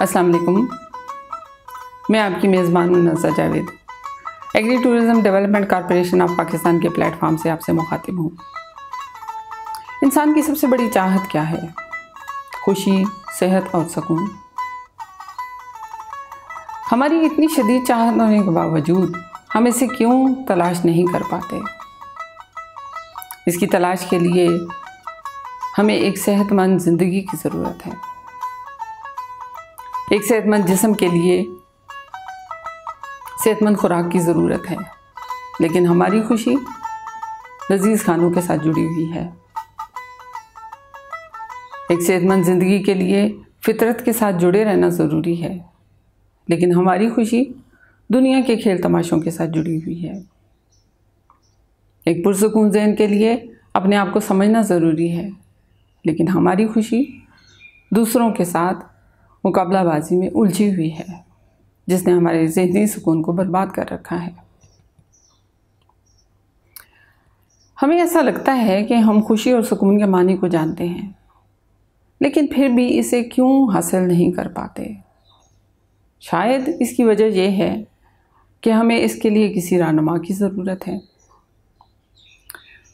अस्सलाम वालेकुम। मैं आपकी मेज़बान Nazar Javed agri tourism development corporation of Pakistan के प्लेटफॉर्म से आपसे मुखातिब हूँ। इंसान की सबसे बड़ी चाहत क्या है? खुशी, सेहत और सुकून। हमारी इतनी शदीद चाहत होने के बावजूद हम इसे क्यों तलाश नहीं कर पाते? इसकी तलाश के लिए हमें एक सेहतमंद ज़िंदगी की ज़रूरत है। एक सेहतमंद जिस्म के लिए सेहतमंद खुराक की ज़रूरत है, लेकिन हमारी खुशी लजीज़ खानों के साथ जुड़ी हुई है। एक सेहतमंद ज़िंदगी के लिए फितरत के साथ जुड़े रहना ज़रूरी है, लेकिन हमारी खुशी दुनिया के खेल तमाशों के साथ जुड़ी हुई है। एक पुरसुकून ज़हन के लिए अपने आप को समझना ज़रूरी है, लेकिन हमारी खुशी दूसरों के साथ मुकाबलाबाजी में उलझी हुई है, जिसने हमारे ज़हनी सुकून को बर्बाद कर रखा है। हमें ऐसा लगता है कि हम खुशी और सुकून के मानी को जानते हैं, लेकिन फिर भी इसे क्यों हासिल नहीं कर पाते? शायद इसकी वजह यह है कि हमें इसके लिए किसी रहनुमा की ज़रूरत है।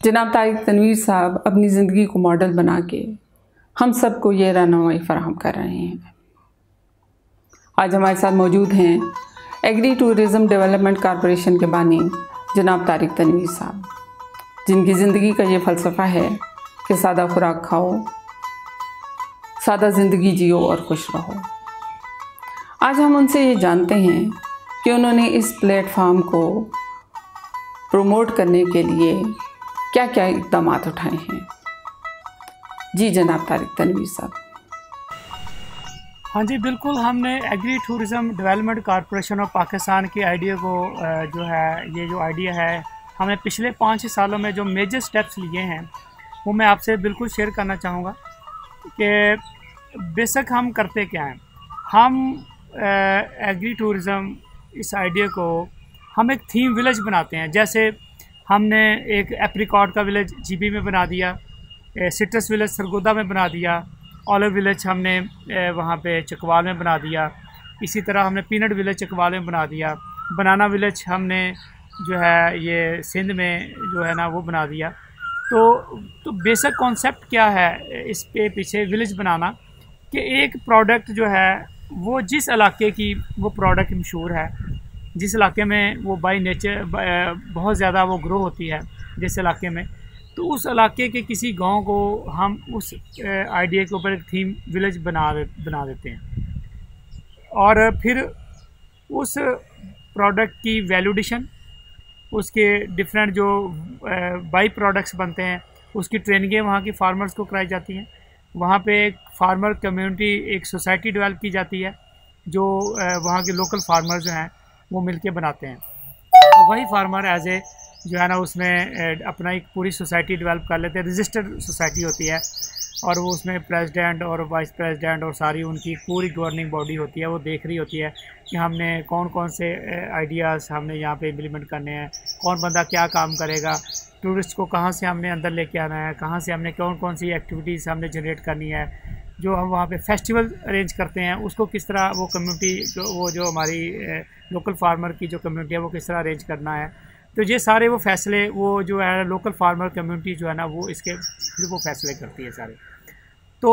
जनाब तारिक तनवीर साहब अपनी ज़िंदगी को मॉडल बना के हम सबको ये रहनुमाई फराहम कर रहे हैं। आज हमारे साथ मौजूद हैं एग्री टूरिज़म डेवलपमेंट कॉरपोरेशन के बानी जनाब तारिक तनवीर साहब, जिनकी ज़िंदगी का ये फ़लसफ़ा है कि सादा खुराक खाओ, सादा ज़िंदगी जियो और खुश रहो। आज हम उनसे ये जानते हैं कि उन्होंने इस प्लेटफॉर्म को प्रमोट करने के लिए क्या क्या इक़दाम उठाए हैं। जी जनाब तारिक तनवीर साहब। हाँ जी, बिल्कुल। हमने agri tourism development corporation of Pakistan के आइडिया को जो है, ये जो आइडिया है, हमने पिछले 5 सालों में जो मेजर स्टेप्स लिए हैं वो मैं आपसे बिल्कुल शेयर करना चाहूँगा कि बेशक हम करते क्या हैं। हम एग्री टूरिज़म इस आइडिया को हम एक थीम विलेज बनाते हैं। जैसे हमने एक एप्रिकॉट का विलेज जीबी में बना दिया, सिट्रस विलेज सरगोदा में बना दिया, ऑलिव विलेज हमने वहाँ पे चकवाल में बना दिया। इसी तरह हमने पीनट विलेज चकवाल में बना दिया। बनाना विलेज हमने जो है ये सिंध में जो है ना वो बना दिया। तो बेसिक कॉन्सेप्ट क्या है इस पे पीछे विलेज बनाना, कि एक प्रोडक्ट जो है वो जिस इलाके की वो प्रोडक्ट मशहूर है, जिस इलाके में वो बाय नेचर बहुत ज़्यादा वो ग्रो होती है जिस इलाके में, तो उस इलाके के किसी गांव को हम उस आइडिया के ऊपर एक थीम विलेज बना देते हैं। और फिर उस प्रोडक्ट की वैल्यूडेशन, उसके डिफरेंट जो बाई प्रोडक्ट्स बनते हैं, उसकी ट्रेनिंगें वहाँ की फार्मर्स को कराई जाती हैं। वहाँ पे एक फार्मर कम्युनिटी, एक सोसाइटी डेवलप की जाती है, जो वहाँ के लोकल फार्मर जो हैं वो मिलके बनाते हैं। तो वही फार्मर एज ए जो है ना उसमें अपना एक पूरी सोसाइटी डेवलप कर लेते हैं। रजिस्टर्ड सोसाइटी होती है और वो उसमें प्रेसिडेंट और वाइस प्रेसिडेंट और सारी उनकी पूरी गवर्निंग बॉडी होती है, वो देख रही होती है कि हमने कौन कौन से आइडियाज़ हमने यहाँ पे इम्प्लीमेंट करने हैं, कौन बंदा क्या काम करेगा, टूरिस्ट को कहाँ से हमने अंदर लेके आना है, कहाँ से हमने कौन कौन सी एक्टिविटीज़ हमने जनरेट करनी है। जो हम वहाँ पे फेस्टिवल अरेंज करते हैं उसको किस तरह वो कम्युनिटी जो हमारी लोकल फार्मर की जो कम्युनिटी है वो किस तरह अरेंज करना है। तो ये सारे वो फैसले वो जो है लोकल फार्मर कम्युनिटी जो है ना वो इसके फिर वो फैसले करती है सारे। तो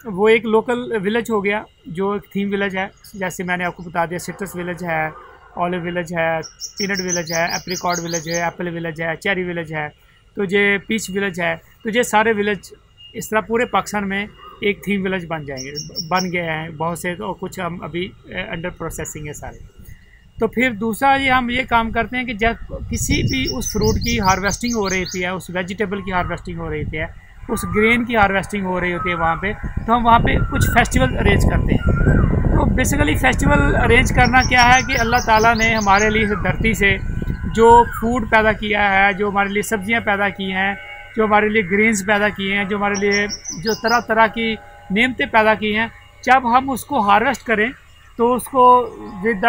वो एक लोकल विलेज हो गया जो एक थीम विलेज है। जैसे मैंने आपको बता दिया, सिट्रस विलेज है, ऑलिव विलेज है, पीनट विलेज है, एप्रिकॉट विलेज है, एप्पल विलेज है, चेरी विलेज है, तो ये पीच विलेज है। तो ये सारे विलेज इस तरह पूरे पाकिस्तान में एक थीम विलेज बन गए हैं बहुत से, तो कुछ हम अभी अंडर प्रोसेसिंग है सारे। तो फिर दूसरा हम ये काम करते हैं कि जब किसी भी उस फ्रूट की हार्वेस्टिंग हो रही थी, उस वेजिटेबल की हार्वेस्टिंग हो रही थी, उस ग्रेन की हार्वेस्टिंग हो रही होती है वहाँ पे, तो हम वहाँ पे कुछ फेस्टिवल अरेंज करते हैं। तो बेसिकली फेस्टिवल अरेंज करना क्या है कि अल्लाह ताला ने हमारे लिए इस धरती से जो फूड पैदा किया है, जो हमारे लिए सब्जियाँ पैदा की हैं, जो हमारे लिए ग्रेन्स पैदा किए हैं, जो हमारे लिए जो तरह तरह की नेमतें पैदा की हैं, जब हम उसको हार्वेस्ट करें तो उसको विद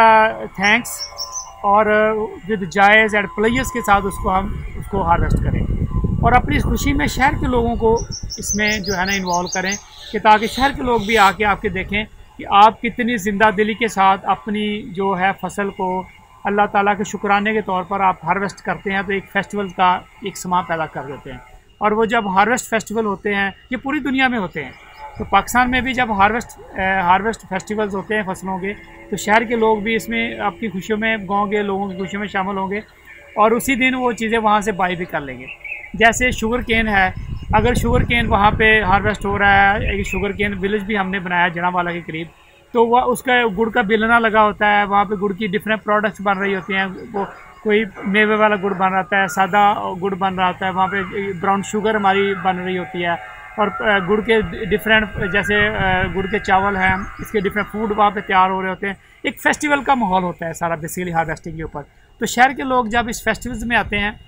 थैंक्स और विद जायज़ एंड प्लेयर्स के साथ उसको हार्वेस्ट करें और अपनी खुशी में शहर के लोगों को इसमें जो है ना इन्वॉल्व करें, कि ताकि शहर के लोग भी आके आपके देखें कि आप कितनी ज़िंदा दिली के साथ अपनी जो है फसल को अल्लाह ताला के शुक्राने के तौर पर आप हार्वेस्ट करते हैं, तो एक फेस्टिवल का एक समा पैदा कर देते हैं। और वो जब हार्वेस्ट फेस्टिवल होते हैं, ये पूरी दुनिया में होते हैं, तो पाकिस्तान में भी जब हार्वेस्ट फेस्टिवल्स होते हैं फसलों के, तो शहर के लोग भी इसमें आपकी खुशियों में, गांव के लोगों की खुशियों में शामिल होंगे और उसी दिन वो चीज़ें वहाँ से बाई भी कर लेंगे। जैसे शुगर केन है, अगर शुगर केन वहाँ पे हार्वेस्ट हो रहा है, एक शुगर केन विलेज भी हमने बनाया जनावाला के करीब, तो वह उसका गुड़ का बेलना लगा होता है, वहाँ पे गुड़ की डिफरेंट प्रोडक्ट्स बन रही होती हैं। वो कोई मेवे वाला गुड़ बन रहा है, सादा गुड़ बन रहा होता है, वहाँ पे ब्राउन शुगर हमारी बन रही होती है, और गुड़ के डिफरेंट जैसे गुड़ के चावल हैं, इसके डिफरेंट फूड वहाँ पे तैयार हो रहे होते हैं। एक फेस्टिवल का माहौल होता है सारा बेसिकली हार्वेस्टिंग के ऊपर। तो शहर के लोग जब इस फेस्टिवल्स में आते हैं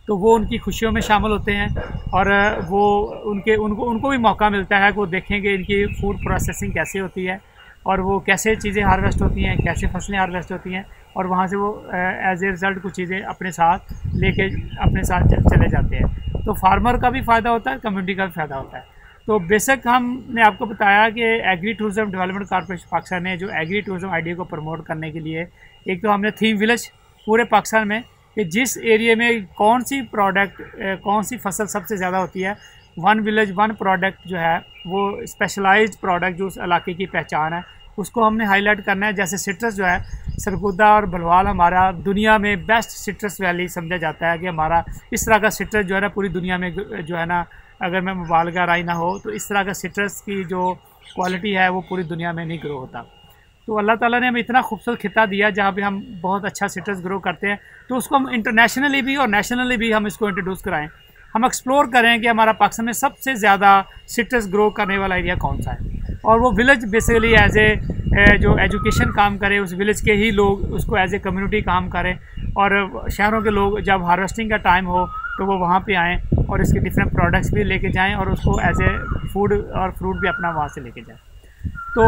तो वो उनकी खुशियों में शामिल होते हैं, और वो उनको भी मौका मिलता है कि वो देखेंगे इनकी फूड प्रोसेसिंग कैसे होती है, और वो कैसे चीज़ें हार्वेस्ट होती हैं, कैसे फसलें हार्वेस्ट होती हैं, और वहाँ से वो एज ए रिज़ल्ट कुछ चीज़ें अपने साथ लेके अपने साथ चले जाते हैं। तो फार्मर का भी फ़ायदा होता है, कम्युनिटी का भी फ़ायदा होता है। तो बेसिक हमने आपको बताया कि agri tourism development corporation Pakistan ने जो एग्री टूरिज़्म आइडिया को प्रमोट करने के लिए, एक तो हमने थीम विलेज पूरे पाकिस्तान में, कि जिस एरिया में कौन सी प्रोडक्ट कौन सी फसल सबसे ज़्यादा होती है, वन विलेज वन प्रोडक्ट जो है वो स्पेशलाइज्ड प्रोडक्ट जो उस इलाके की पहचान है, उसको हमने हाईलाइट करना है। जैसे सिट्रस जो है, सरगुदा और बलवाल हमारा दुनिया में बेस्ट सिट्रस वैली समझा जाता है, कि हमारा इस तरह का सिट्रस जो है ना पूरी दुनिया में जो है ना, अगर मैं मुबालगा राय ना हो, तो इस तरह का सिट्रस की जो क्वालिटी है वो पूरी दुनिया में नहीं ग्रो होता। तो अल्लाह ताला ने हमें इतना खूबसूरत खिता दिया जहाँ पे हम बहुत अच्छा सिट्रस ग्रो करते हैं, तो उसको हम इंटरनेशनली भी और नेशनली भी हम इसको इंट्रोड्यूस कराएं, हम एक्सप्लोर करें कि हमारा पाकिस्तान में सबसे ज़्यादा सिट्रस ग्रो करने वाला एरिया कौन सा है, और वो विलेज बेसिकली एज ए जो एजुकेशन काम करे, उस विलेज के ही लोग उसको एज ए कम्युनिटी काम करें, और शहरों के लोग जब हार्वेस्टिंग का टाइम हो तो वो वहाँ पे आएँ और इसके डिफरेंट प्रोडक्ट्स भी लेके जाएँ, और उसको एज ए फूड और फ्रूट भी अपना वहाँ से लेके जाएँ। तो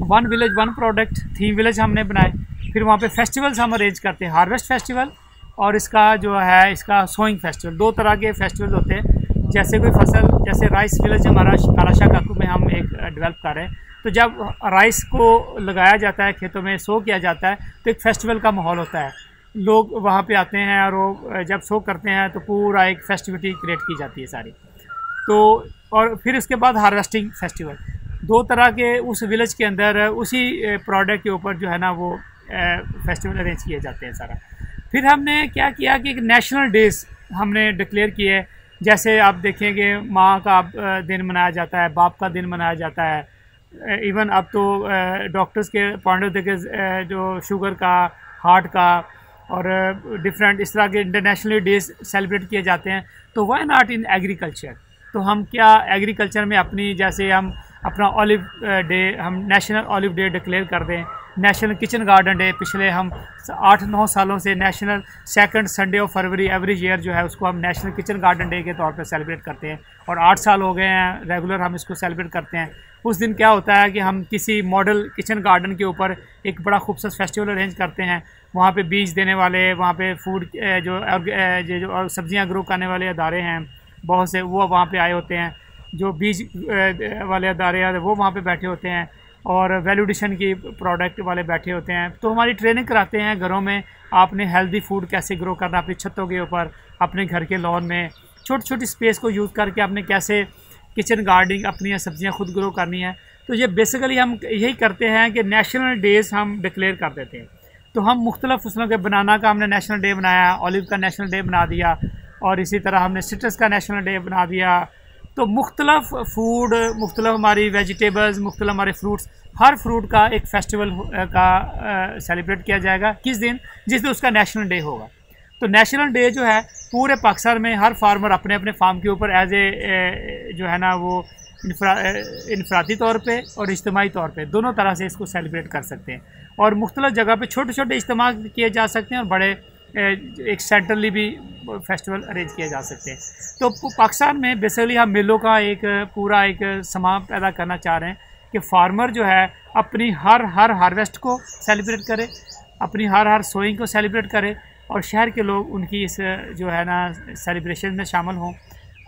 one village one product theme village हमने बनाए। फिर वहाँ पे फेस्टिवल्स हम अरेंज करते हैं, हार्वेस्ट फेस्टिवल और इसका जो है इसका सोइंग फेस्टिवल। दो तरह के फेस्टिवल होते हैं। जैसे कोई फसल, जैसे राइस विलेज हमारा कालाशाह काकू में हम एक डेवलप कर रहे हैं, तो जब राइस को लगाया जाता है, खेतों में सो किया जाता है, तो एक फेस्टिवल का माहौल होता है। लोग वहाँ पे आते हैं और वो जब शो करते हैं तो पूरा एक फेस्टिविटी क्रिएट की जाती है सारी। तो और फिर इसके बाद हार्वेस्टिंग फेस्टिवल, दो तरह के उस विलेज के अंदर उसी प्रोडक्ट के ऊपर जो है ना वो फेस्टिवल अरेंज किए जाते हैं सारा। फिर हमने क्या किया कि एक नेशनल डेज हमने डिक्लेयर किए। जैसे आप देखेंगे माँ का दिन मनाया जाता है, बाप का दिन मनाया जाता है, इवन अब तो डॉक्टर्स के पॉइंट ऑफ व्यू जो शुगर का, हार्ट का और डिफरेंट इस तरह के इंटरनेशनल डेज सेलिब्रेट किए जाते हैं। तो व्हाई नॉट इन एग्रीकल्चर? तो हम क्या एग्रीकल्चर में अपनी, जैसे हम अपना ऑलिव डे, हम नेशनल ऑलिव डे डिक्लेयर कर दें, नेशनल किचन गार्डन डे पिछले हम 8-9 सालों से national second Sunday of February every year जो है उसको हम नेशनल किचन गार्डन डे के तौर पर सेलिब्रेट करते हैं, और 8 साल हो गए हैं रेगुलर हम इसको सेलिब्रेट करते हैं। उस दिन क्या होता है कि हम किसी मॉडल किचन गार्डन के ऊपर एक बड़ा खूबसूरत फेस्टिवल अरेंज करते हैं। वहाँ पे बीज देने वाले, वहाँ पे फूड जो सब्जियाँ ग्रो करने वाले अदारे हैं बहुत से, वो वहाँ पे आए होते हैं। जो बीज वाले अदारे हैं वो वहाँ पे बैठे होते हैं, और वैल्यू एडिशन की प्रोडक्ट वाले बैठे होते हैं। तो हमारी ट्रेनिंग कराते हैं घरों में, आपने हेल्दी फूड कैसे ग्रो करना अपनी छतों के ऊपर, अपने घर के लॉन में छोटी छोटी स्पेस को यूज़ करके आपने कैसे किचन गार्डनिंग अपनी सब्जियां खुद ग्रो करनी है। तो ये बेसिकली हम यही करते हैं कि नेशनल डेज़ हम डिक्लेयर कर देते हैं। तो हम मुख्तलिफ़ फसलों के, बनाना का हमने नेशनल डे बनाया, ऑलिव का नेशनल डे बना दिया, और इसी तरह हमने सिट्रस का नेशनल डे बना दिया। तो मुख्तलिफ़ फूड, मुख्तलिफ़ हमारी वेजिटेबल्स, मुख्तलिफ़ हमारे फ्रूट्स, हर फ्रूट का एक फेस्टिवल का सेलिब्रेट किया जाएगा। किस दिन? जिस दिन उसका नेशनल डे होगा। तो नेशनल डे जो है पूरे पाकिस्तान में हर फार्मर अपने अपने फार्म के ऊपर एज ए जो है ना वो इनफरादी तौर पे और इज्तिमाई तौर पे दोनों तरह से इसको सेलिब्रेट कर सकते हैं। और मुख्तलिफ़ जगह पे छोटे छोटे इज्तिमा किए जा सकते हैं, और बड़े एक सेंट्रली भी फेस्टिवल अरेंज किए जा सकते हैं। तो पाकिस्तान में बेसिकली हम मिलों का एक पूरा एक समा पैदा करना चाह रहे हैं कि फार्मर जो है अपनी हर हार्वेस्ट को सेलिब्रेट करे, अपनी हर सोइंग को सेलिब्रेट करे, और शहर के लोग उनकी इस जो है ना सेलिब्रेशन में शामिल हों,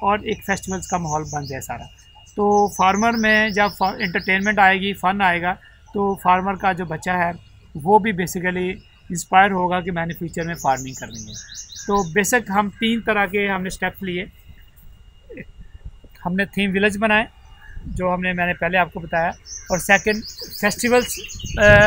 और एक फेस्टिवल्स का माहौल बन जाए सारा। तो फार्मर में जब इंटरटेनमेंट आएगी, फ़न आएगा, तो फार्मर का जो बच्चा है वो भी बेसिकली इंस्पायर होगा कि मैंने फ्यूचर में फार्मिंग करनी है। तो बेसिक हम 3 तरह के हमने स्टेप्स लिए। हमने थीम विलेज बनाए जो मैंने पहले आपको बताया, और सेकंड फेस्टिवल्स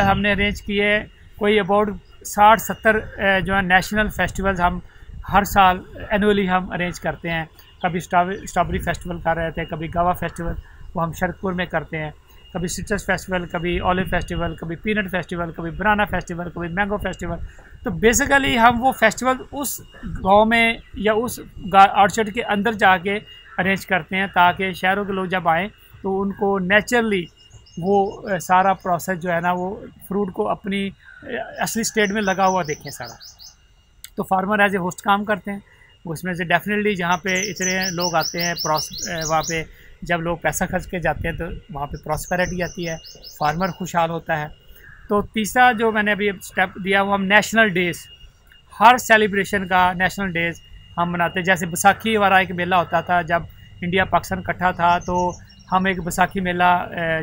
हमने अरेंज किए। कोई अबाउट 60-70 जो है नेशनल फेस्टिवल्स हम हर साल एनुअली हम अरेंज करते हैं। कभी स्ट्रॉबेरी फेस्टिवल कर रहे थे, कभी गावा फेस्टिवल वो हम शरकपुर में करते हैं, कभी सिट्रस फेस्टिवल, कभी ऑलिव फेस्टिवल, कभी पीनट फेस्टिवल, कभी बनाना फेस्टिवल, कभी मैंगो फेस्टिवल। तो बेसिकली हम वो फेस्टिवल उस गांव में या उस ऑर्चर्ड के अंदर जाके अरेंज करते हैं, ताकि शहरों के लोग जब आएँ तो उनको नेचुरली वो सारा प्रोसेस जो है ना, वो फ्रूट को अपनी असली स्टेट में लगा हुआ देखें सारा। तो फार्मर एज ए होस्ट काम करते हैं। उसमें से डेफिनेटली जहाँ पे इतने लोग आते हैं, वहाँ पे जब लोग पैसा खर्च के जाते हैं तो वहाँ पे प्रॉस्पेरिटी आती है, फार्मर खुशहाल होता है। तो तीसरा जो मैंने अभी स्टेप दिया वो हम नेशनल डेज़, हर सेलिब्रेशन का नेशनल डेज़ हम मनाते हैं। जैसे बैसाखी वाला एक मेला होता था, जब इंडिया पाकिस्तान इकट्ठा था तो हम एक बैसाखी मेला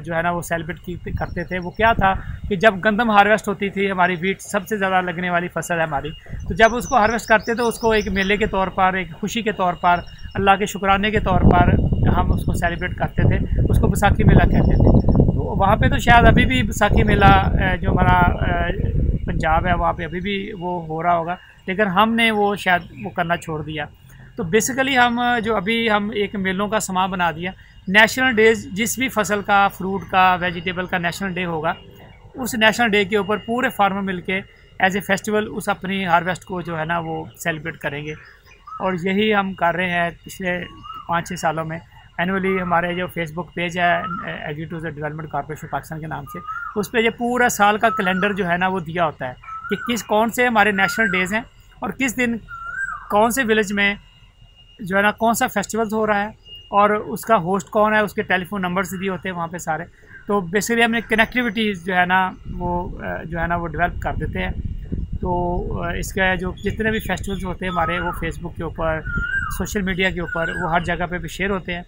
जो है ना वो सेलिब्रेट करते थे। वो क्या था कि जब गंदम हार्वेस्ट होती थी, हमारी वीट सबसे ज़्यादा लगने वाली फसल है हमारी, तो जब उसको हार्वेस्ट करते तो उसको एक मेले के तौर पर, एक खुशी के तौर पर, अल्लाह के शुक्राने के तौर पर हम उसको सेलिब्रेट करते थे। उसको बैसाखी मेला कहते थे। तो वहाँ पे तो शायद अभी भी बैसाखी मेला जो हमारा पंजाब है वहाँ पे अभी भी वो हो रहा होगा, लेकिन हमने वो शायद वो करना छोड़ दिया। तो बेसिकली हम जो अभी हम एक मेलों का समा बना दिया। नेशनल डेज़, जिस भी फसल का, फ्रूट का, वेजिटेबल का नेशनल डे होगा, उस नेशनल डे के ऊपर पूरे फार्मर मिलके एज ए फेस्टिवल उस अपनी हार्वेस्ट को जो है ना वो सेलिब्रेट करेंगे। और यही हम कर रहे हैं पिछले 5-6 सालों में। एनुअली हमारे जो फेसबुक पेज है agri tourism development corporation Pakistan के नाम से, उस पर ये पूरा साल का कैलेंडर जो है ना वो दिया होता है कि कौन से हमारे नेशनल डेज़ हैं और किस दिन कौन से विलेज में जो है ना कौन सा फेस्टिवल हो रहा है, और उसका होस्ट कौन है, उसके टेलीफोन नंबर्स दिए होते हैं वहाँ पे सारे। तो बेसिकली हमने कनेक्टिविटी जो है ना वो डेवलप कर देते हैं। तो इसका जो जितने भी फेस्टिवल्स होते हैं हमारे, वो फेसबुक के ऊपर, सोशल मीडिया के ऊपर, वो हर जगह पे भी शेयर होते हैं।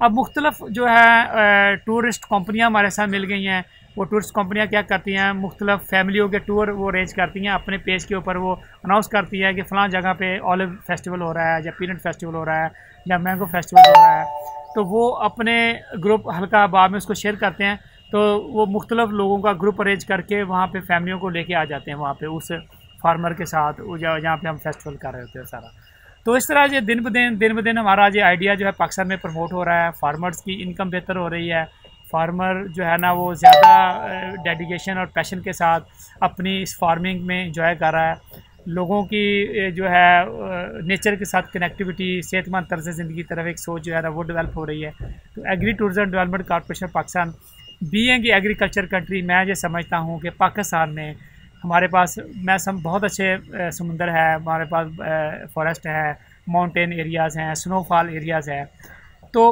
अब मुख्तलिफ जो है टूरिस्ट कंपनियाँ हमारे साथ मिल गई हैं। वो टूरिस्ट कंपनियाँ क्या करती हैं, मुख्तलिफ फैमिलियों के टूर वो अरेंज करती हैं, अपने पेज के ऊपर वो अनाउंस करती है कि फ़लाँ जगह पे ऑलिव फेस्टिवल हो रहा है, या पीनट फेस्टिवल हो रहा है, या मैंगो फेस्टिवल हो रहा है। तो वो अपने ग्रुप हल्का अहबाब में उसको शेयर करते हैं। तो वो मुख्तलिफ लोगों का ग्रुप अरेंज करके वहाँ पे फैमिलियों को लेके आ जाते हैं वहाँ पे उस फार्मर के साथ, जहाँ पे हम फेस्टिवल कर रहे होते हैं सारा। तो इस तरह ये दिन ब दिन हमारा ये आइडिया जो है पाकिस्तान में प्रमोट हो रहा है। फार्मर्स की इनकम बेहतर हो रही है। फार्मर जो है ना वो ज़्यादा डेडिकेशन और पैशन के साथ अपनी इस फार्मिंग में इंजॉय कर रहा है। लोगों की जो है नेचर के साथ कनेक्टिविटी, सेहतमंद तर्ज़ ज़िंदगी की तरफ एक सोच जो है ना वो डेवलप हो रही है। तो agri tourism development corporation Pakistan being agriculture country, मैं ये समझता हूँ कि पाकिस्तान में हमारे पास बहुत अच्छे समुंदर है, हमारे पास फॉरेस्ट है, माउंटेन एरियाज़ हैं, स्नोफॉल एरियाज़ हैं। तो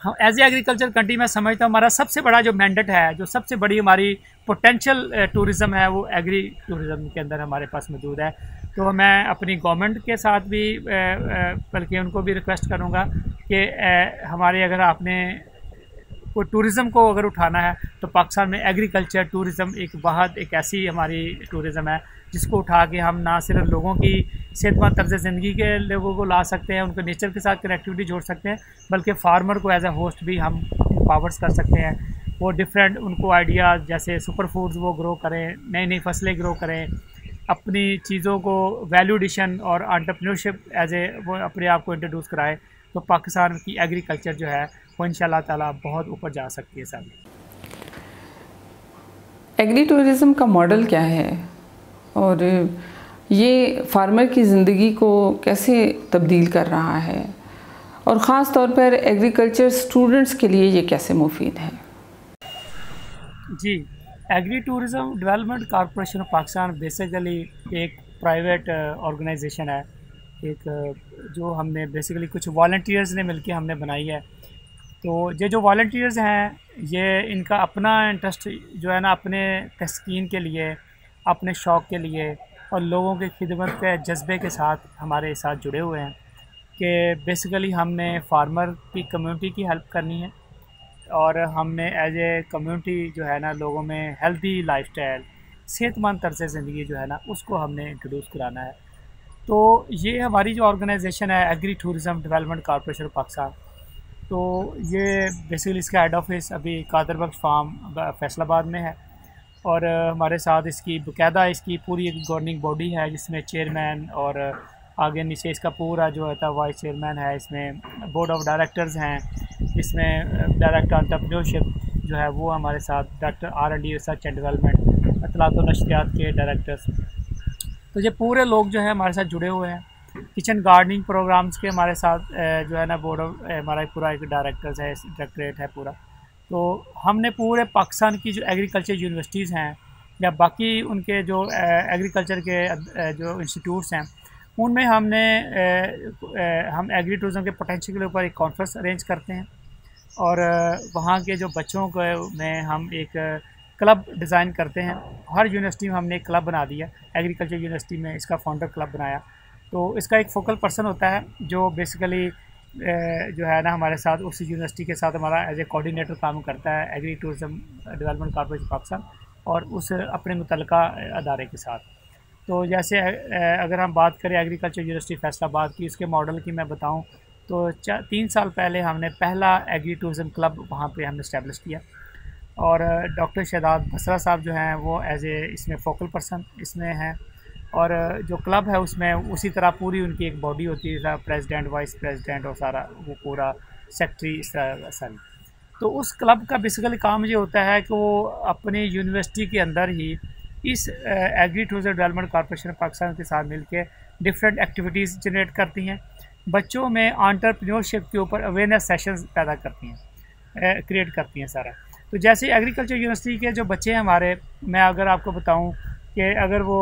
हम एज ए एग्रीकल्चर कंट्री मैं समझता हूँ हमारा सबसे बड़ा जो मैंडेट है, जो सबसे बड़ी हमारी पोटेंशियल टूरिज़म है, वो एग्री टूरिज़म के अंदर हमारे पास मौजूद है। तो मैं अपनी गवर्नमेंट के साथ भी बल्कि उनको भी रिक्वेस्ट करूँगा कि हमारे अगर आपने कोई टूरिज़म को अगर उठाना है तो पाकिस्तान में एग्रीकल्चर टूरिज़म एक ऐसी हमारी टूरिज़म है जिसको उठा के हम ना सिर्फ लोगों की सेहतमंद तर्ज़ ज़िंदगी के लोगों को ला सकते हैं, उनको नेचर के साथ कनेक्टिविटी जोड़ सकते हैं, बल्कि फार्मर को एज ए होस्ट भी हम पावर्स कर सकते हैं। वो डिफरेंट उनको आइडियाज़, जैसे सुपर फूड्स वो ग्रो करें, नई नई फसलें ग्रो करें, अपनी चीज़ों को वैल्यू एडिशन और एंटरप्रेन्योरशिप वो अपने आप को इंट्रोड्यूस कराए। तो पाकिस्तान की एग्रीकल्चर जो है वो इंशाल्लाह ताला बहुत ऊपर जा सकती है। सर, एग्री टूरिज़म का मॉडल क्या है और ये फार्मर की ज़िंदगी को कैसे तब्दील कर रहा है, और ख़ास तौर पर एग्रीकल्चर स्टूडेंट्स के लिए ये कैसे मुफीद है? जी, agri tourism development corporation of Pakistan basically एक प्राइवेट ऑर्गेनाइजेशन है, एक जो हमने बेसिकली कुछ वॉलंटियर्स ने मिलके हमने बनाई है। तो ये जो वॉलंटियर्स हैं, ये इनका अपना इंटरेस्ट जो है ना अपने तस्कीन के लिए, अपने शौक़ के लिए और लोगों की खिदमत के जज्बे के साथ हमारे साथ जुड़े हुए हैं कि बेसिकली हमने फार्मर की कम्युनिटी की हेल्प करनी है और हमने एज ए कम्युनिटी जो है ना लोगों में हेल्दी लाइफस्टाइल, सेहतमंद तर्ज़ ज़िंदगी जो है ना उसको हमने इंट्रोड्यूस कराना है। तो ये हमारी जो ऑर्गेनाइजेशन है agri tourism development corporation Pakistan, तो ये बेसिकली इसका हेड ऑफिस अभी कादर बख्श फार्म फैसलाबाद में है और हमारे साथ इसकी बाकायदा इसकी पूरी एक गवर्निंग बॉडी है जिसमें चेयरमैन और आगे नीचे इसका पूरा जो है वाइस चेयरमैन है, इसमें बोर्ड ऑफ डायरेक्टर्स हैं, इसमें डायरेक्टर एंटरप्रेन्योरशिप जो है वो हमारे साथ, director R&D research and development, इत्तलात व नशरियात के डायरेक्टर्स, तो ये पूरे लोग जो है हमारे साथ जुड़े हुए हैं। किचन गार्डनिंग प्रोग्राम्स के हमारे साथ जो है ना बोर्ड ऑफ हमारा पूरा एक डायरेक्टर्स है, डायरेक्टरेट है पूरा। तो हमने पूरे पाकिस्तान की जो एग्रीकल्चर यूनिवर्सिटीज़ हैं या बाकी उनके जो एग्रीकल्चर के जो इंस्टीट्यूट्स हैं उनमें हमने हम एग्री टूरिज़म के पोटेंशियल के ऊपर एक कॉन्फ्रेंस अरेंज करते हैं और वहाँ के जो बच्चों को में हम एक क्लब डिज़ाइन करते हैं। हर यूनिवर्सिटी में हमने एक क्लब बना दिया, एग्रीकल्चर यूनिवर्सिटी में इसका फाउंडर क्लब बनाया। तो इसका एक फोकल पर्सन होता है जो बेसिकली जो है ना हमारे साथ उस यूनिवर्सिटी के साथ हमारा एज ए कोऑर्डिनेटर काम करता है agri tourism development corporation Pakistan और उस अपने मुतल्लिका अदारे के साथ। तो जैसे अगर हम बात करें एग्रीकल्चर यूनिवर्सिटी फैसलाबाद की, उसके मॉडल की मैं बताऊं तो 3 साल पहले हमने पहला एग्री टूरिज़म क्लब वहाँ पे हमने इस्टेब्लिश किया और डॉक्टर शहदाद बसरा साहब जो हैं वो एज ए इसमें फोकल पर्सन इसमें हैं और जो क्लब है उसमें उसी तरह पूरी उनकी एक बॉडी होती है, प्रेसिडेंट, वाइस प्रेसिडेंट और सारा वो पूरा सेक्रेटरी इस तरह सारी। तो उस क्लब का बेसिकली काम ये होता है कि वो अपनी यूनिवर्सिटी के अंदर ही इस agri tourism development corporation Pakistan के साथ मिलकर डिफरेंट एक्टिविटीज़ जनरेट करती हैं, बच्चों में एंटरप्रेन्योरशिप के ऊपर अवेयरनेस सेशंस पैदा करती हैं, क्रिएट करती हैं सारा। तो जैसे एग्रीकल्चर यूनिवर्सिटी के जो बच्चे हैं हमारे, मैं अगर आपको बताऊं कि अगर वो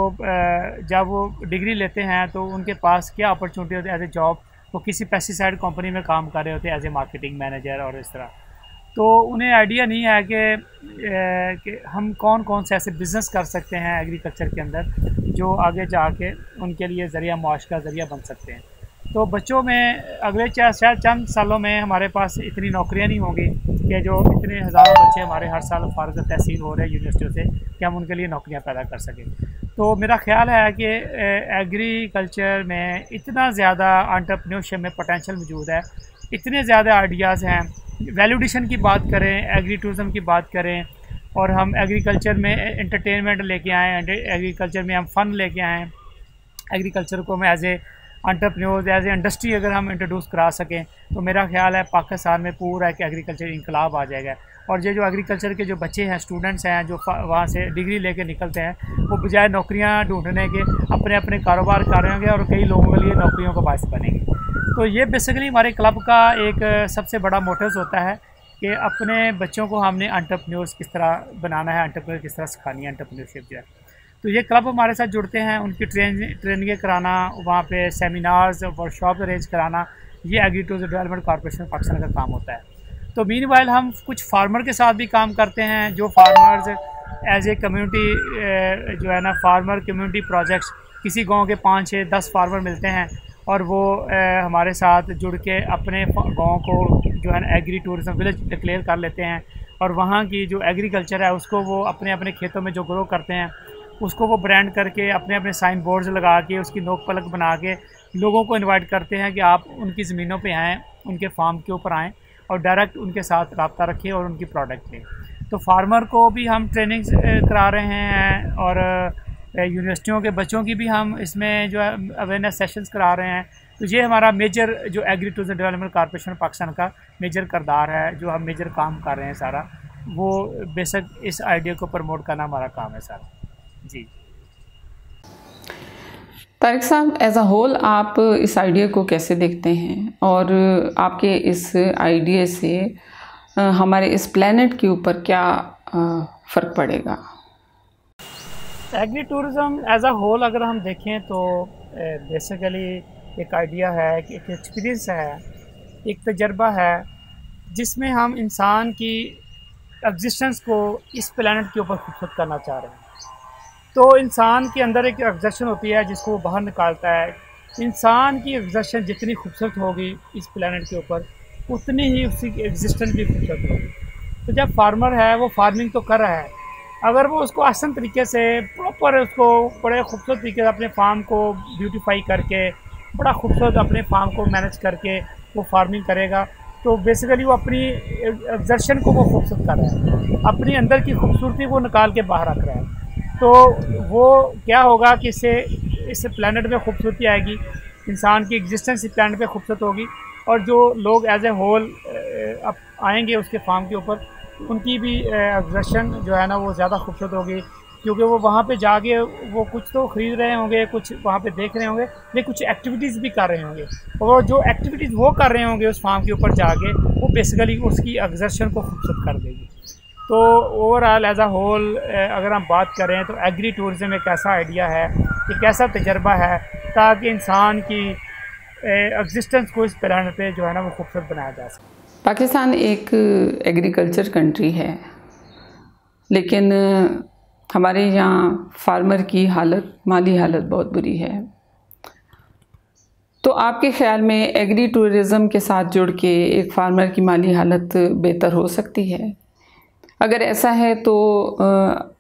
जब वो डिग्री लेते हैं तो उनके पास क्या अपॉर्चुनिटी होती है एज ए जॉब, वो किसी पेस्टिसाइड कंपनी में काम कर रहे होते हैं एज ए मार्केटिंग मैनेजर और इस तरह। तो उन्हें आइडिया नहीं है कि हम कौन कौन से ऐसे बिज़नेस कर सकते हैं एग्रीकल्चर के अंदर जो आगे जाके उनके लिए ज़रिया मुआश का ज़रिया बन सकते हैं। तो बच्चों में अगले शायद चंद सालों में हमारे पास इतनी नौकरियां नहीं होंगी कि जो इतने हज़ारों बच्चे हमारे हर साल फारग तहसील हो रहे हैं यूनिवर्सिटियों से कि हम उनके लिए नौकरियां पैदा कर सकें। तो मेरा ख्याल है कि एग्रीकल्चर में इतना ज़्यादा एंटरप्रेन्योरशिप में पोटेंशियल मौजूद है, इतने ज़्यादा आइडियाज़ हैं। वैल्यूडेशन की बात करें, एग्री टूरिज़म की बात करें और हम एग्रीकल्चर में एंटरटेनमेंट लेके आएँ, एग्रीकल्चर में हम फ़न लेके आएँ, एग्रीकल्चर को हम as a entrepreneurs as a industry अगर हम इंट्रोड्यूस करा सकें तो मेरा ख्याल है पाकिस्तान में पूरा एक एग्रीकल्चर इनकलाब आ जाएगा। और ये जो एग्रीकल्चर के जो बच्चे हैं, स्टूडेंट्स हैं, जो वहाँ से डिग्री लेके निकलते हैं, वो बजाय नौकरियाँ ढूंढने के अपने अपने कारोबार कर रहे होंगे और कई लोगों के लिए नौकरियों का बायस बनेंगे। तो ये बेसिकली हमारे क्लब का एक सबसे बड़ा मोटिव होता है कि अपने बच्चों को हमने एंटरप्रेन्योर्स किस तरह बनाना है, एंटरप्रेन्योर किस तरह सिखानी है, एंटरप्रेन्योरशिप जो है। तो ये क्लब हमारे साथ जुड़ते हैं, उनकी ट्रेनिंगें कराना, वहाँ पे सेमिनार्स वर्कशॉप अरेंज कराना, ये agri tourism development corporation Pakistan का काम होता है। तो मीनवाइल हम कुछ फार्मर के साथ भी काम करते हैं, जो फार्मर्स एज ए कम्युनिटी जो है ना फार्मर कम्युनिटी प्रोजेक्ट्स, किसी गांव के 5, 6, 10 फार्मर मिलते हैं और वो हमारे साथ जुड़ के अपने गांव को जो है ना एग्री टूरिज़म विलेज डिक्लेयर कर लेते हैं और वहाँ की जो एग्रीकल्चर है उसको वो अपने अपने खेतों में जो ग्रो करते हैं उसको वो ब्रांड करके अपने अपने साइन बोर्ड्स लगा के उसकी नोक पलक बना के लोगों को इनवाइट करते हैं कि आप उनकी ज़मीनों पे आएँ, उनके फार्म के ऊपर आएँ और डायरेक्ट उनके साथ रब्ता रखें और उनकी प्रोडक्ट लें। तो फार्मर को भी हम ट्रेनिंग करा रहे हैं और यूनिवर्सिटियों के बच्चों की भी हम इसमें जो है अवेयरनेस सेशंस करा रहे हैं। तो ये हमारा मेजर जो agri tourism development corporation Pakistan का मेजर किरदार है, जो हम मेजर काम कर रहे हैं सारा, वो बेशक इस आइडिया को प्रमोट करना हमारा काम है सारा। जी तारिक साहब, एज अ होल आप इस आइडिया को कैसे देखते हैं और आपके इस आइडिया से हमारे इस प्लेनेट के ऊपर क्या फ़र्क पड़ेगा? Agri tourism as a whole अगर हम देखें तो बेसिकली एक आइडिया है, एक एक्सपीरियंस है, एक तजर्बा है जिसमें हम इंसान की एग्जिस्टेंस को इस प्लेनेट के ऊपर खूबसूरत करना चाह रहे हैं। तो इंसान के अंदर एक एग्जर्शन होती है जिसको वो बाहर निकालता है इंसान की एग्जिस्टेंस जितनी खूबसूरत होगी इस प्लेनेट के ऊपर, उतनी ही उसकी एग्जिस्टेंस भी खूबसूरत होगी। तो जब फार्मर है वो फार्मिंग तो कर रहा है, अगर वो उसको आसान तरीके से प्रॉपर उसको बड़े खूबसूरत तरीके से अपने फार्म को ब्यूटीफाई करके बड़ा खूबसूरत अपने फार्म को मैनेज करके वो फार्मिंग करेगा, तो बेसिकली वो अपनी एग्जर्शन को वो खूबसूरत कर रहा है, अपनी अंदर की खूबसूरती वो निकाल के बाहर रख रहा है। तो वो क्या होगा कि इससे इस प्लानट में खूबसूरती आएगी, इंसान की एग्जिस्टेंस इस प्लानट पे खूबसूरत होगी, और जो लोग एज ए होल अब आएंगे उसके फार्म के ऊपर, उनकी भी एग्जर्शन जो है ना वो ज़्यादा खूबसूरत होगी, क्योंकि वो वहाँ पे जाके वो कुछ तो ख़रीद रहे होंगे, कुछ वहाँ पे देख रहे होंगे, लेकिन कुछ एक्टिविटीज़ भी कर रहे होंगे, और जो एक्टिविटीज़ वो कर रहे होंगे उस फार्म के ऊपर जाके, वो बेसिकली उसकी एग्जर्शन को खूबसूरत कर देगी। तो ओवरऑल एज आ होल अगर हम बात करें तो एग्री टूरिज़म एक ऐसा आइडिया है, एक ऐसा तजर्बा है ताकि इंसान की एग्जिस्टेंस को इस प्लैनेट पे जो है ना वो खूबसूरत बनाया जा सके। पाकिस्तान एक एग्रीकल्चर कंट्री है, लेकिन हमारे यहाँ फार्मर की हालत, माली हालत बहुत बुरी है। तो आपके ख़्याल में एग्री टूरिज़म के साथ जुड़ के एक फार्मर की माली हालत बेहतर हो सकती है? अगर ऐसा है तो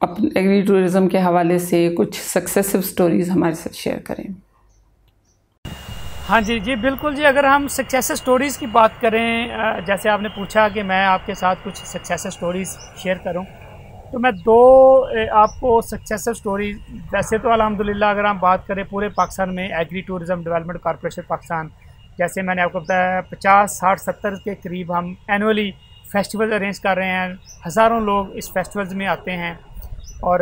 अपने एग्री टूरिज़म के हवाले से कुछ सक्सेसिव स्टोरीज़ हमारे साथ शेयर करें। हाँ जी बिल्कुल जी। अगर हम सक्सेस स्टोरीज़ की बात करें, जैसे आपने पूछा कि मैं आपके साथ कुछ सक्सेस स्टोरीज़ शेयर करूं, तो मैं दो आपको सक्सेस स्टोरी, वैसे तो अल्हम्दुलिल्लाह अगर हम बात करें पूरे पाकिस्तान में agri tourism development corporation Pakistan, जैसे मैंने आपको बताया 50, 60, 70 के करीब हम एनुअली फेस्टिवल अरेंज कर रहे हैं, हज़ारों लोग इस फेस्टिवल्स में आते हैं, और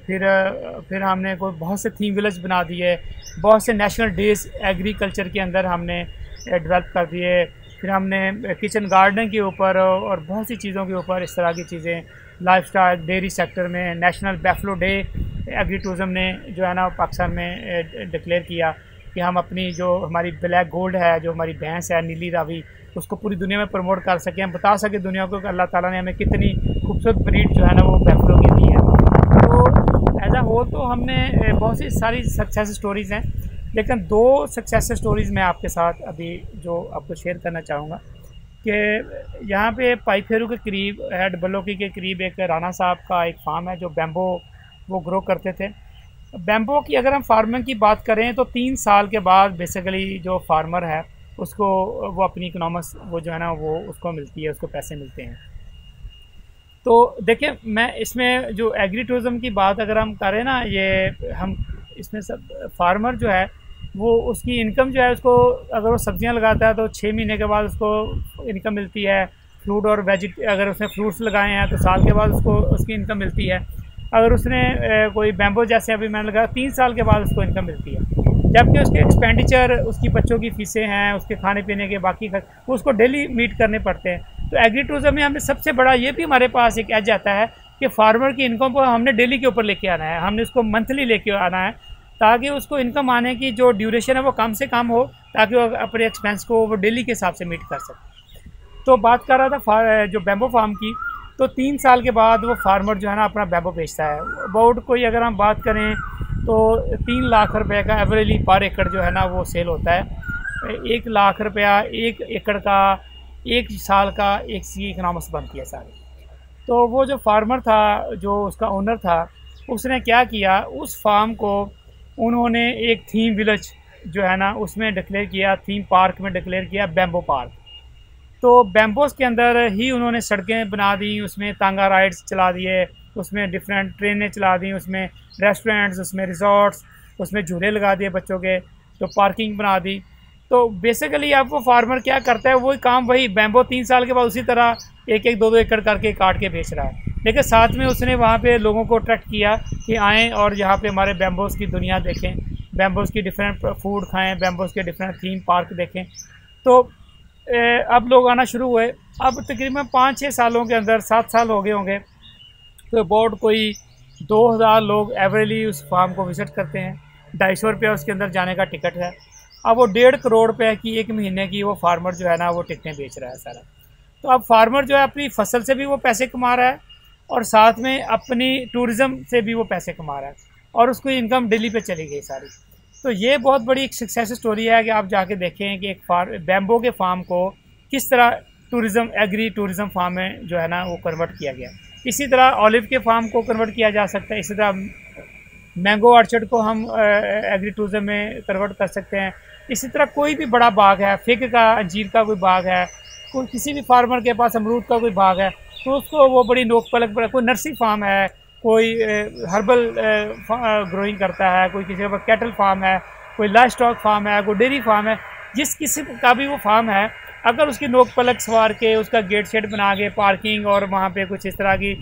फिर हमने कोई बहुत से थीम विलेज बना दिए, बहुत से नेशनल डेज़ एग्रीकल्चर के अंदर हमने डेवलप कर दिए, फिर हमने किचन गार्डन के ऊपर और बहुत सी चीज़ों के ऊपर इस तरह की चीज़ें, लाइफस्टाइल डेयरी सेक्टर में नेशनल बैफलो डे एग्री टूरिज़म ने जो है ना पाकिस्तान में डिक्लेयर किया कि हम अपनी जो हमारी ब्लैक गोल्ड है, जो हमारी भैंस है नीली रावी, उसको पूरी दुनिया में प्रमोट कर सकें, हम बता सकें दुनिया को कि अल्लाह ताला ने हमें कितनी खूबसूरत ब्रीड जो है ना वो बैफलो की दी है। तो एज अ होल तो हमने बहुत सी सारी सक्सेस स्टोरीज़ हैं, लेकिन दो सक्सेस स्टोरीज़ मैं आपके साथ अभी जो आपको शेयर करना चाहूँगा कि यहाँ पे पाई फेरू के करीब हेड बलोकी के करीब एक राना साहब का एक फार्म है जो बैम्बो वो ग्रो करते थे। बैम्बो की अगर हम फार्मिंग की बात करें तो 3 साल के बाद बेसिकली जो फार्मर है उसको वो अपनी इकोनॉमिक्स वो जो है ना वो उसको मिलती है, उसको पैसे मिलते हैं। तो देखिए मैं इसमें जो एग्री टूरिज़म की बात अगर हम करें ना, ये हम इसमें सब फार्मर जो है वो उसकी इनकम जो है उसको, अगर वो सब्जियां लगाता है तो 6 महीने के बाद उसको इनकम मिलती है। फ्रूट और अगर उसने फ्रूट्स लगाए हैं तो साल के बाद उसको उसकी इनकम मिलती है। अगर उसने कोई बैम्बो जैसे अभी मैंने लगाया 3 साल के बाद उसको इनकम मिलती है। जबकि उसके एक्सपेंडिचर, उसकी बच्चों की फ़ीसें हैं, उसके खाने पीने के बाकी खर्च, वो उसको डेली मीट करने पड़ते हैं। तो एग्री टूरिज़म में हमें सबसे बड़ा ये भी हमारे पास एक एज आता है कि फार्मर की इनकम को हमने डेली के ऊपर लेके आना है, हमने उसको मंथली लेके आना है, ताकि उसको इनकम आने की जो ड्यूरेशन है वो कम से कम हो, ताकि वो अपने एक्सपेंस को वो डेली के हिसाब से मीट कर सके। तो बात कर रहा था जो बैम्बो फार्म की, तो 3 साल के बाद वो फार्मर जो है ना अपना बैम्बो बेचता है। अबाउट कोई अगर हम बात करें तो 3 लाख रुपए का एवरेजली पर एकड़ जो है ना वो सेल होता है। 1 लाख रुपया 1 एकड़ का 1 साल का एक सी इकनॉमिक्स बनती है सारी। तो वो जो फार्मर था, जो उसका ओनर था, उसने क्या किया, उस फार्म को उन्होंने एक थीम विलेज जो है ना उसमें डिक्लेयर किया, थीम पार्क में डिक्लेयर किया बैम्बो पार्क। तो बैम्बोस के अंदर ही उन्होंने सड़कें बना दी, उसमें तांगा राइड्स चला दिए, उसमें डिफरेंट ट्रेनें चला दी, उसमें रेस्टोरेंट्स, उसमें रिजॉर्ट्स, उसमें झूले लगा दिए बच्चों के, तो पार्किंग बना दी। तो बेसिकली अब वो फार्मर क्या करता है, वही काम वही बैम्बो 3 साल के बाद उसी तरह 1-1, 2-2 एकड़ करके काट के बेच रहा है। लेकिन साथ में उसने वहाँ पे लोगों को अट्रैक्ट किया कि आएँ और यहाँ पे हमारे बैम्बोस की दुनिया देखें, बैम्बोस की डिफरेंट फूड खाएँ, बैम्बोस के डिफरेंट थीम पार्क देखें। तो अब लोग आना शुरू हुए। अब तकरीबन 5-6 सालों के अंदर, 7 साल हो गए होंगे, तो अबाउट कोई 2000 लोग एवरेजली उस फार्म को विज़िट करते हैं। 250 रुपया उसके अंदर जाने का टिकट है। अब वो 1.5 करोड़ रुपये की 1 महीने की वो फार्मर जो है ना वो टिकटें बेच रहा है सारा। तो अब फार्मर जो है अपनी फसल से भी वो पैसे कमा रहा है और साथ में अपनी टूरिज़म से भी वो पैसे कमा रहा है, और उसको इनकम डेली पे चली गई सारी। तो ये बहुत बड़ी एक सक्सेस स्टोरी है कि आप जाके देखें कि एक बैम्बो के फार्म को किस तरह टूरिज़म, एग्री टूरिज़म फार्म में जो है ना वो कन्वर्ट किया गया। इसी तरह ऑलिव के फार्म को कन्वर्ट किया जा सकता है, इसी तरह मैंगो ऑर्चर्ड को हम एग्री टूरिज़म में कन्वर्ट कर सकते हैं। इसी तरह कोई भी बड़ा बाग है, फिग का, अंजीर का कोई बाग है, कोई किसी भी फार्मर के पास अमरूद का कोई बाग है, तो उसको वो बड़ी नोक पलक, कोई नर्सरी फार्म है, कोई हर्बल ग्रोइंग करता है, कोई किसी के पास कैटल फार्म है, कोई लाइव स्टॉक फार्म है, कोई डेयरी फार्म है, जिस किसी का भी वो फार्म है, अगर उसकी नोक पलक सवार के, उसका गेट शेड बना के, पार्किंग और वहाँ पे कुछ इस तरह की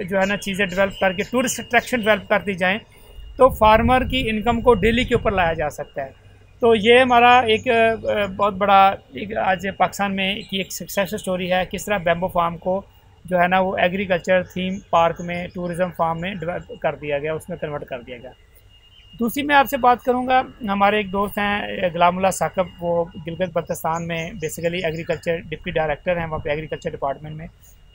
जो है ना चीज़ें डेवलप करके टूरिस्ट अट्रैक्शन डेवलप करती जाएँ, तो फार्मर की इनकम को डेली के ऊपर लाया जा सकता है। तो ये हमारा एक बहुत बड़ा एक आज पाकिस्तान में की एक सक्सेस स्टोरी है, किस तरह बैम्बो फार्म को जो है ना वो एग्रीकल्चर थीम पार्क में, टूरिज़म फार्म में डेवलप कर दिया गया, उसमें कन्वर्ट कर दिया गया। दूसरी मैं आपसे बात करूंगा, हमारे एक दोस्त हैं गुलामुल्लाह साकब, वो गिलगित बल्तिस्तान में बेसिकली एग्रीकल्चर डिप्टी डायरेक्टर हैं वहाँ पे एग्रीकल्चर डिपार्टमेंट में।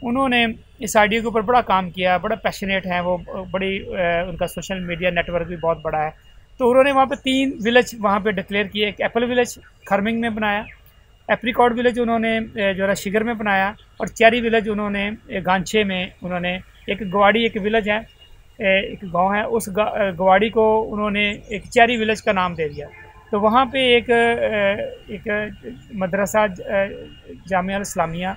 उन्होंने इस आइडिया के ऊपर बड़ा काम किया, बड़ा पैशनेट हैं वो, बड़ी उनका सोशल मीडिया नेटवर्क भी बहुत बड़ा है। तो उन्होंने वहाँ पे 3 विलेज वहाँ पे डिक्लेयर किए। एक एप्पल विलेज खरमिंग में बनाया, एप्रिकॉट विलेज उन्होंने जो है शिगर में बनाया, और चेरी विलेज उन्होंने गांछे में, उन्होंने एक गवाड़ी एक विलेज है, एक गांव है, उस गवाड़ी को उन्होंने एक चेरी विलेज का नाम दे दिया। तो वहाँ पे एक मदरसा जामिया इस्लामिया,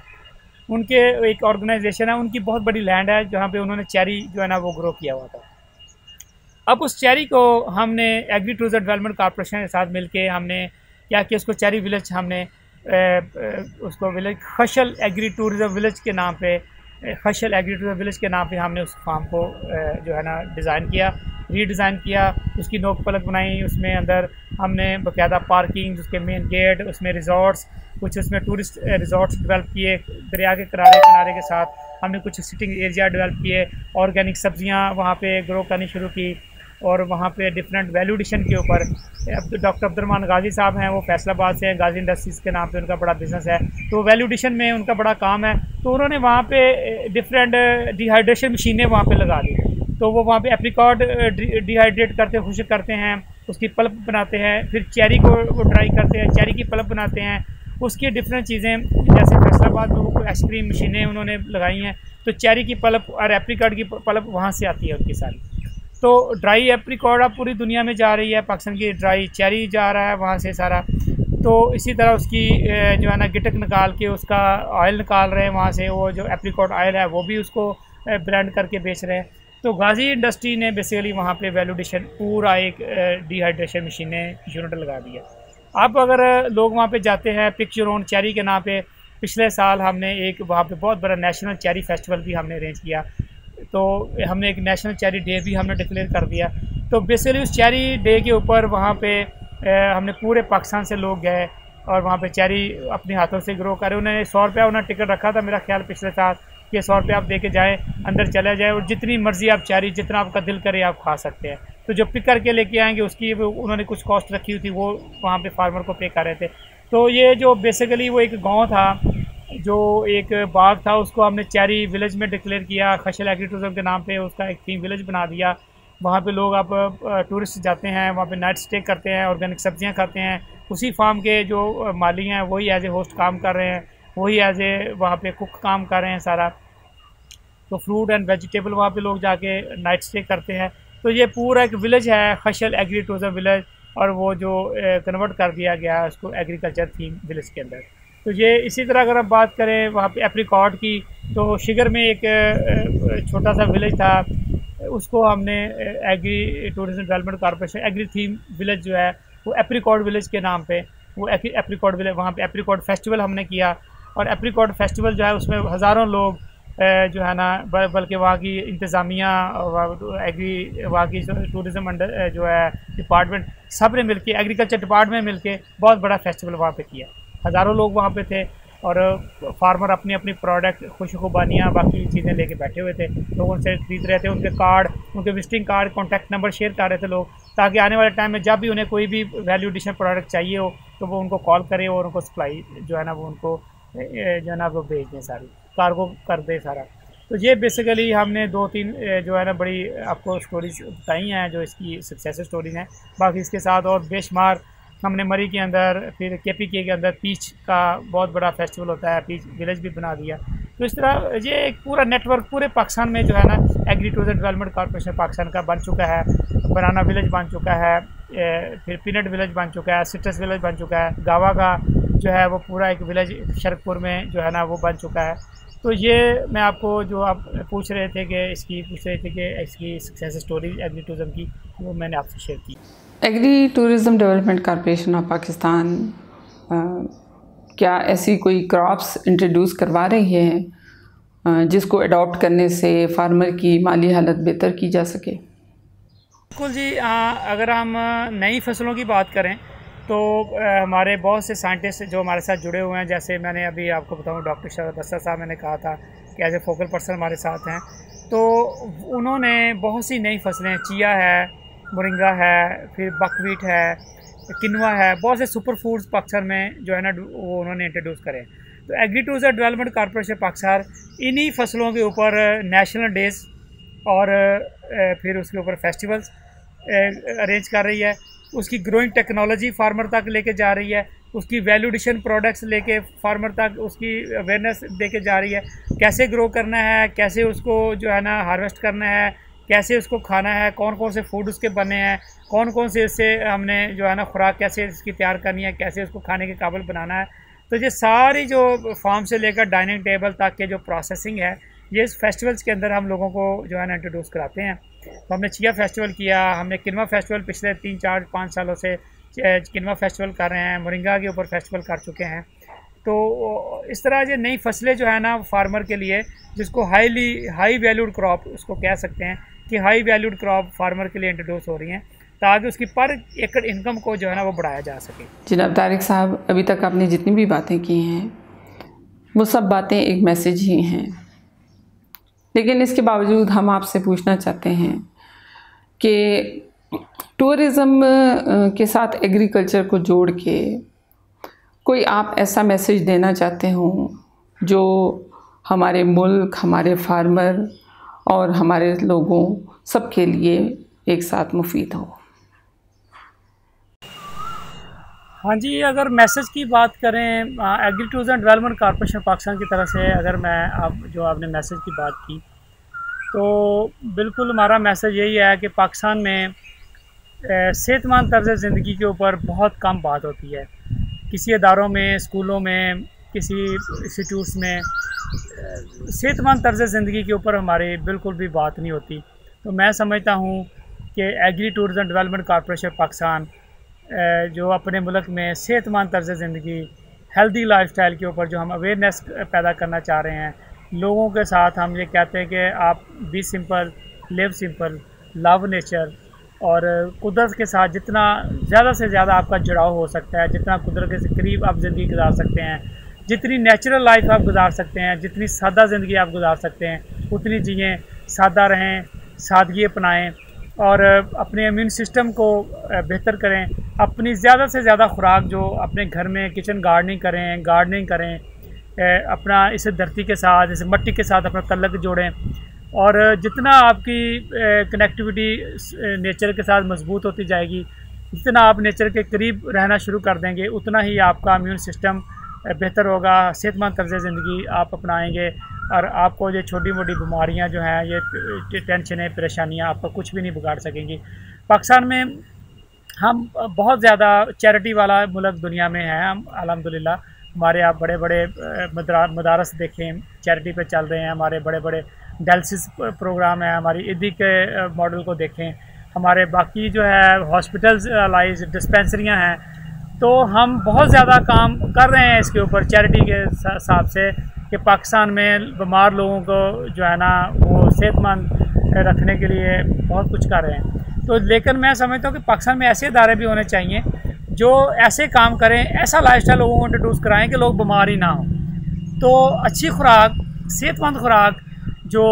उनके एक ऑर्गेनाइजेशन है, उनकी बहुत बड़ी लैंड है जहाँ पे उन्होंने चेरी जो है ना वो ग्रो किया हुआ था। अब उस चेरी को हमने एग्री टूरिज्म डेवलपमेंट कॉर्पोरेशन के साथ मिलके हमने क्या किया, उसको चेरी विलेज हमने उसको विलेज खशल एग्री टूरिज्म विलेज के नाम पे, खशल एग्री टूरिज्म विलेज के नाम पे हमने उस फार्म को जो है ना डिज़ाइन किया, रीडिज़ाइन किया, उसकी नोक पलक बनाई, उसमें अंदर हमने बाकायदा पार्किंग, उसके मेन गेट, उसमें रिजॉर्ट्स, कुछ उसमें टूरिस्ट रिजॉर्ट्स डेवलप किए, दरिया के किनारे के साथ हमने कुछ सिटिंग एरिया डेवलप किए, ऑर्गेनिक सब्जियां वहाँ पे ग्रो करनी शुरू की, और वहाँ पे डिफरेंट वैल्यू एडिशन के ऊपर डॉक्टर अब्दुर्रहमान गाजी साहब हैं, वो फैसलाबाद से हैं, गाजी इंडस्ट्रीज़ के नाम पे उनका बड़ा बिज़नेस है, तो वैल्यू एडिशन में उनका बड़ा काम है। तो उन्होंने वहाँ पे डिफरेंट डिहाइड्रेशन मशीनें वहाँ पे लगा दी, तो वो वहाँ पे एप्रिकॉट डिहाइड्रेट करते, खुश्क करते हैं, उसकी पल्प बनाते हैं, फिर चेरी को वो ड्राई करते हैं, चेरी की पल्प बनाते हैं, उसकी डिफरेंट चीज़ें, जैसे फैसलाबाद में वो आइसक्रीम मशीनें उन्होंने लगाई हैं, तो चेरी की पल्प और एप्रिकॉट की पल्प वहाँ से आती है उनकी सारी। तो ड्राई एप्रिकॉट अब पूरी दुनिया में जा रही है, पाकिस्तान की ड्राई चेरी जा रहा है वहाँ से सारा। तो इसी तरह उसकी जो है ना गिटक निकाल के उसका ऑयल निकाल रहे हैं वहाँ से, वो जो एप्रिकॉट ऑयल है वो भी उसको ब्लेंड करके बेच रहे हैं। तो गाजी इंडस्ट्री ने बेसिकली वहाँ पे वैल्यू एडिशन पूरा एक डिहाइड्रेशन मशीनें यूनिट लगा दिया। अब अगर लोग वहाँ पे जाते हैं, पिक योर ओन चेरी के नाम पे, पिछले साल हमने एक वहाँ पे बहुत बड़ा नेशनल चेरी फेस्टिवल भी हमने अरेंज किया, तो हमने एक नेशनल चेरी डे भी हमने डिक्लेयर कर दिया। तो बेसिकली उस चेरी डे के ऊपर वहाँ पे हमने पूरे पाकिस्तान से लोग गए और वहाँ पे चेरी अपने हाथों से ग्रो करे। उन्होंने 100 रुपया उन्होंने टिकट रखा था, मेरा ख्याल पिछले साल, कि 100 रुपया आप दे के जाएँ, अंदर चले जाए और जितनी मर्ज़ी आप चेरी, जितना आपका दिल करे आप खा सकते हैं। तो जो पिक करके लेके आएँगे उसकी उन्होंने कुछ कॉस्ट रखी हुई थी, वो वहाँ पे फार्मर को पे कर रहे थे। तो ये जो बेसिकली वो एक गाँव था, जो एक बाग था, उसको हमने चेरी विलेज में डिक्लेयर किया, खशल एग्री टूरिज्म के नाम पे उसका एक थीम विलेज बना दिया। वहाँ पे लोग अब टूरिस्ट जाते हैं, वहाँ पे नाइट स्टे करते हैं, ऑर्गेनिक सब्जियां खाते हैं, उसी फार्म के जो माली हैं वही एज ए होस्ट काम कर रहे हैं, वही एज ए वहाँ पे कुक काम कर रहे हैं सारा। तो फ्रूट एंड वेजिटेबल वहाँ पे लोग जाके नाइट स्टे करते हैं। तो ये पूरा एक विलेज है खशल एग्री टूरिज्म विलेज, और वो जो कन्वर्ट कर दिया गया उसको एग्रीकल्चर थीम विलेज के अंदर। तो ये इसी तरह अगर हम बात करें वहाँ पे एप्रिकॉट की, तो शिगर में एक छोटा सा विलेज था, उसको हमने agri tourism development corporation agri theme village जो है वो एप्रिकॉट विलेज के नाम पे, वो एप्रिकॉट विलेज, वहाँ पे एप्रिकॉट फेस्टिवल हमने किया। और एप्रिकॉट फेस्टिवल जो है उसमें हज़ारों लोग जो है ना, बल्कि वहाँ की इंतज़ामिया, एग्री वहाँ की टूरिज़म जो है डिपार्टमेंट, सब ने मिल के, एग्रीकल्चर डिपार्टमेंट मिल के बहुत बड़ा फेस्टिवल वहाँ पे किया। हज़ारों लोग वहाँ पे थे और फार्मर अपनी अपनी प्रोडक्ट, खुशबुनियाँ, बाकी चीज़ें लेके बैठे हुए थे, लोग उनसे ख़रीद रहे थे, उनके कार्ड, उनके visiting card, contact number share कर रहे थे लोग, ताकि आने वाले टाइम में जब भी उन्हें कोई भी वैल्यू एडिशन प्रोडक्ट चाहिए हो तो वो उनको कॉल करे और उनको सप्लाई जो है ना वो उनको जो है ना वो भेज दें, सारी कार्गो कर दे सारा। तो ये बेसिकली हमने 2-3 जो है ना बड़ी आपको स्टोरीज बताई हैं जो इसकी सक्सेस स्टोरीज हैं। बाकी इसके साथ और बेशुमार हमने मरी के अंदर, फिर KPK के अंदर पीच का बहुत बड़ा फेस्टिवल होता है, पीच विलेज भी बना दिया। तो इस तरह ये एक पूरा नेटवर्क पूरे पाकिस्तान में जो है ना agri tourism development corporation Pakistan का बन चुका है। बनाना विलेज बन चुका है, फिर पीनट विलेज बन चुका है, सिट्रस विलेज बन चुका है, गावा का जो है वो पूरा एक विलेज शरकपुर में जो है ना वो बन चुका है। तो ये मैं आपको जो आप पूछ रहे थे कि इसकी सक्सेस स्टोरी एग्री टूरिज्म की, वो मैंने आपसे शेयर की। Agri tourism development corporation of Pakistan क्या ऐसी कोई क्रॉप्स इंट्रोड्यूस करवा रही है जिसको अडॉप्ट करने से फार्मर की माली हालत बेहतर की जा सके? बिल्कुल जी, अगर हम नई फसलों की बात करें तो हमारे बहुत से साइंटिस्ट जो हमारे साथ जुड़े हुए हैं, जैसे मैंने अभी आपको बताऊं डॉक्टर शरद बस्तर साहब मैंने कहा था कि एज ए फोकल पर्सन हमारे साथ हैं। तो उन्होंने बहुत सी नई फसलें, चिया है, मोरिंगा है, फिर बकवीट है, किनवा है, बहुत से सुपर फूड्स पाकिस्तान में जो है ना वो उन्होंने इंट्रोड्यूस करे। तो agri tourism development corporation Pakistan इन्हीं फसलों के ऊपर नेशनल डेज और फिर उसके ऊपर फेस्टिवल्स अरेंज कर रही है। उसकी ग्रोइंग टेक्नोलॉजी फार्मर तक लेके जा रही है, उसकी वैल्यू एडिशन प्रोडक्ट्स लेके फार्मर तक उसकी अवेयरनेस देके जा रही है। कैसे ग्रो करना है, कैसे उसको जो है ना हार्वेस्ट करना है, कैसे उसको खाना है, कौन कौन से फूड उसके बने हैं, कौन कौन से इससे हमने जो है ना खुराक कैसे इसकी तैयार करनी है, कैसे उसको खाने के काबिल बनाना है। तो ये सारी जो फार्म से लेकर डाइनिंग टेबल तक के जो प्रोसेसिंग है, ये इस फेस्टिवल्स के अंदर हम लोगों को जो है ना इंट्रोड्यूस कराते हैं। तो हमने चिया फेस्टिवल किया, हमने किनवा फेस्टिवल पिछले 3-4-5 सालों से किनवा फेस्टिवल कर रहे हैं, मोरिंगा के ऊपर फेस्टिवल कर चुके हैं। तो इस तरह ये नई फसलें जो है ना फार्मर के लिए, जिसको हाई वैल्यूड क्रॉप उसको कह सकते हैं कि हाई वैल्यूड क्रॉप फार्मर के लिए इंट्रोड्यूस हो रही हैं, ताकि उसकी पर एकड़ इनकम को जो है ना वो बढ़ाया जा सके। जनाब तारिक साहब, अभी तक आपने जितनी भी बातें की हैं वो सब बातें एक मैसेज ही हैं, लेकिन इसके बावजूद हम आपसे पूछना चाहते हैं कि टूरिज़्म के साथ एग्रीकल्चर को जोड़ के कोई आप ऐसा मैसेज देना चाहते हो जो हमारे मुल्क, हमारे फार्मर और हमारे लोगों सबके लिए एक साथ मुफीद हो? हाँ जी, अगर मैसेज की बात करें agri tourism development corporation Pakistan की तरफ से, अगर मैं जो आपने मैसेज की बात की, तो बिल्कुल हमारा मैसेज यही है कि पाकिस्तान में सेहतमंद तर्ज़ ज़िंदगी के ऊपर बहुत कम बात होती है। किसी इदारों में, स्कूलों में, किसी इंस्टीट्यूट्स में सेहतमंद तर्ज़ ज़िंदगी के ऊपर हमारी बिल्कुल भी बात नहीं होती। तो मैं समझता हूँ कि agri tourism development corporation Pakistan जो अपने मुल्क में सेहतमंद तर्ज़ ज़िंदगी, हेल्दी लाइफस्टाइल के ऊपर जो हम अवेयरनेस पैदा करना चाह रहे हैं लोगों के साथ, हम ये कहते हैं कि आप be simple, live simple, love nature, और कुदरत के साथ जितना ज़्यादा से ज़्यादा आपका जुड़ाव हो सकता है, जितना कुदरत के करीब आप ज़िंदगी गुजार सकते हैं, जितनी नेचुरल लाइफ आप गुजार सकते हैं, जितनी सादा ज़िंदगी आप गुजार सकते हैं, उतनी जिएँ, सादा रहें, सादगी अपनाएं और अपने इम्यून सिस्टम को बेहतर करें। अपनी ज़्यादा से ज़्यादा खुराक जो अपने घर में किचन गार्डनिंग करें, अपना इस धरती के साथ, इस मट्टी के साथ अपना तल्लक जोड़ें, और जितना आपकी कनेक्टिविटी नेचर के साथ मजबूत होती जाएगी, जितना आप नेचर के करीब रहना शुरू कर देंगे, उतना ही आपका इम्यून सिस्टम बेहतर होगा, सेहतमंद तर्ज़ ज़िंदगी आप अपनाएंगे, और आपको ये छोटी मोटी बीमारियां जो हैं, ये टेंशनें, परेशानियां आपका कुछ भी नहीं बिगाड़ सकेंगी। पाकिस्तान में हम बहुत ज़्यादा चैरिटी वाला मुल्क दुनिया में है। हम अल्हम्दुलिल्लाह, हमारे आप बड़े बड़े मदारस देखें, चैरिटी पे चल रहे हैं, हमारे बड़े बड़े डायलिसिस प्रोग्राम है, हमारी ईदी के मॉडल को देखें, हमारे बाकी जो है हॉस्पिटल्स लाइज डिस्पेंसरियाँ हैं। तो हम बहुत ज़्यादा काम कर रहे हैं इसके ऊपर चैरिटी के हिसाब से कि पाकिस्तान में बीमार लोगों को जो है ना वो सेहतमंद रखने के लिए बहुत कुछ कर रहे हैं। तो लेकिन मैं समझता हूँ कि पाकिस्तान में ऐसे इदारे भी होने चाहिए जो ऐसे काम करें, ऐसा लाइफस्टाइल लोगों को इंट्रोड्यूस कराएं कि लोग बीमार ही ना हों। तो अच्छी खुराक, सेहतमंद खुराक जो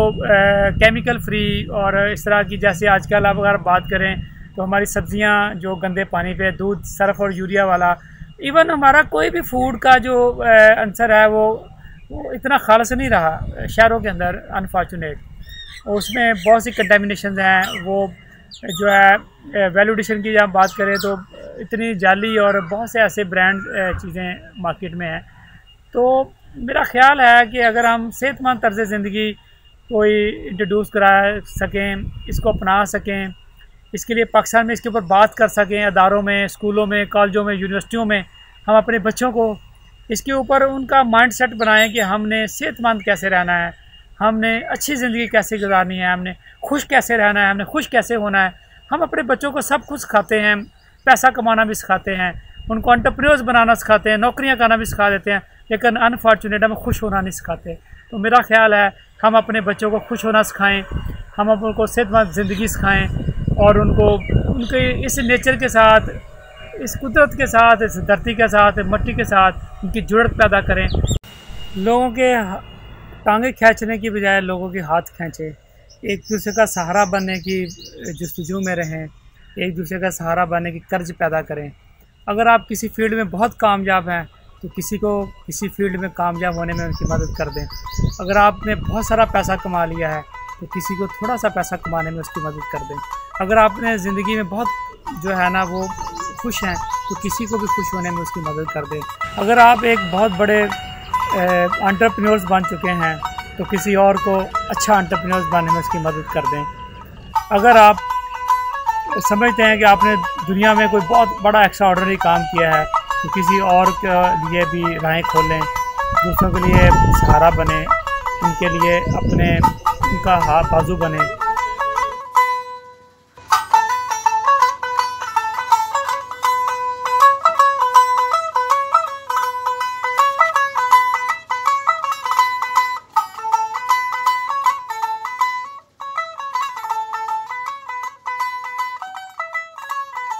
केमिकल फ्री और इस तरह की, जैसे आजकल आप अगर बात करें तो हमारी सब्ज़ियाँ जो गंदे पानी पे, दूध सर्फ और यूरिया वाला, इवन हमारा कोई भी फूड का जो आंसर है वो वो इतना खालस नहीं रहा शहरों के अंदर अनफॉर्चुनेट। उसमें बहुत सी कंटेमिनेशन हैं। वो जो है वैल्यू एडिशन की जब बात करें तो इतनी जाली और बहुत से ऐसे ब्रांड चीज़ें मार्केट में हैं। तो मेरा ख्याल है कि अगर हम सेहतमंद तर्ज़ ज़िंदगी कोई इंट्रोड्यूस करा सकें, इसको अपना सकें, इसके लिए पाकिस्तान में इसके ऊपर बात कर सकें, अदारों में, स्कूलों में, कॉलेजों में, यूनिवर्सिटियों में हम अपने बच्चों को इसके ऊपर उनका माइंड सेट बनाएँ कि हमने सेहतमंद कैसे रहना है, हमने अच्छी ज़िंदगी कैसे गुजारनी है, हमने खुश कैसे रहना है, हमने खुश कैसे होना है। हम अपने बच्चों को सब कुछ सिखाते हैं, पैसा कमाना भी सिखाते हैं, उनको एंटरप्रेन्योर्स बनाना सिखाते हैं, नौकरियां करना भी सिखा देते हैं, लेकिन अनफॉर्चुनेट हमें खुश होना नहीं सिखाते। तो मेरा ख्याल है हम अपने बच्चों को खुश होना सिखाएं, हम उनको सेहतमंद ज़िंदगी सिखाएं और उनको उनके इस नेचर के साथ, इस कुदरत के साथ, इस धरती के साथ, मिट्टी के साथ उनकी जुड़त पैदा करें। लोगों के टांगे खींचने की बजाय लोगों के हाथ खींचें, एक दूसरे का सहारा बनने की जस्तजू में रहें, एक दूसरे का सहारा बनने की कर्ज पैदा करें। अगर आप किसी फील्ड में बहुत कामयाब हैं तो किसी को किसी फील्ड में कामयाब होने में उनकी मदद कर दें। अगर आपने बहुत सारा पैसा कमा लिया है तो किसी को थोड़ा सा पैसा कमाने में उसकी मदद कर दें। अगर आपने ज़िंदगी में बहुत जो है ना वो खुश हैं तो किसी को भी खुश होने में उसकी मदद कर दें। अगर आप एक बहुत बड़े एंटरप्रेन्योर्स बन चुके हैं तो किसी और को अच्छा एंटरप्रेन्योर्स बनने में उसकी मदद कर दें। अगर आप समझते हैं कि आपने दुनिया में कोई बहुत बड़ा एक्स्ट्रा ऑर्डिनरी काम किया है तो किसी और के लिए भी राहें खोलें, दूसरों के लिए सहारा बने, उनके लिए अपने उनका हाथ बाजू बने।